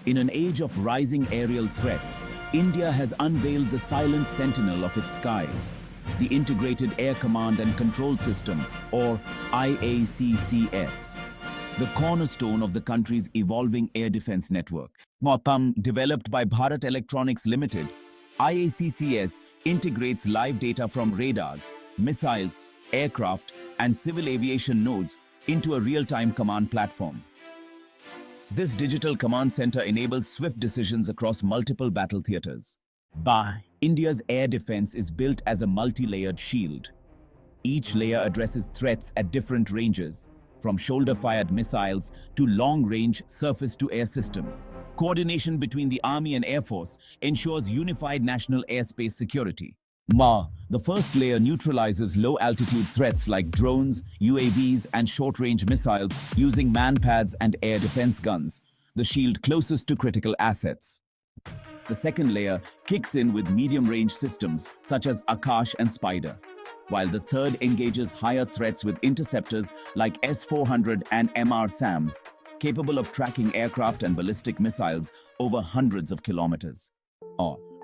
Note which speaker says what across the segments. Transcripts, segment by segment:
Speaker 1: In an age of rising aerial threats, India has unveiled the silent sentinel of its skies, the Integrated Air Command and Control System, or IACCS, the cornerstone of the country's evolving air defense network. Developed by Bharat Electronics Limited, IACCS integrates live data from radars, missiles, aircraft, and civil aviation nodes into a real-time command platform. This digital command center enables swift decisions across multiple battle theaters. India's air defense is built as a multi-layered shield. Each layer addresses threats at different ranges, from shoulder-fired missiles to long-range surface-to-air systems. Coordination between the Army and Air Force ensures unified national airspace security. The first layer neutralizes low-altitude threats like drones, UAVs, and short-range missiles using MANPADS and air defense guns, the shield closest to critical assets. The second layer kicks in with medium-range systems such as Akash and Spider, while the third engages higher threats with interceptors like S-400 and MR-SAMs, capable of tracking aircraft and ballistic missiles over hundreds of kilometers.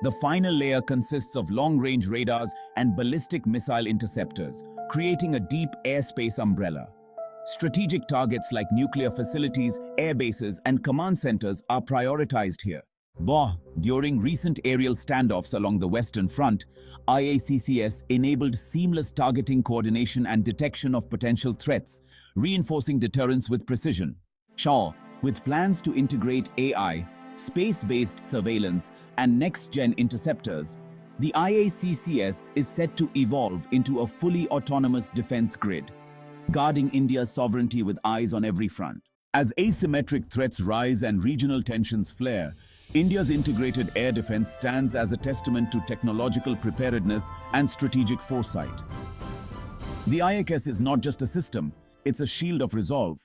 Speaker 1: The final layer consists of long-range radars and ballistic missile interceptors, creating a deep airspace umbrella. Strategic targets like nuclear facilities, air bases, and command centers are prioritized here. During recent aerial standoffs along the Western Front, IACCS enabled seamless targeting coordination and detection of potential threats, reinforcing deterrence with precision. With plans to integrate AI, space-based surveillance, and next-gen interceptors, the IACCS is set to evolve into a fully autonomous defense grid, guarding India's sovereignty with eyes on every front. As asymmetric threats rise and regional tensions flare, India's integrated air defense stands as a testament to technological preparedness and strategic foresight. The IACCS is not just a system, it's a shield of resolve.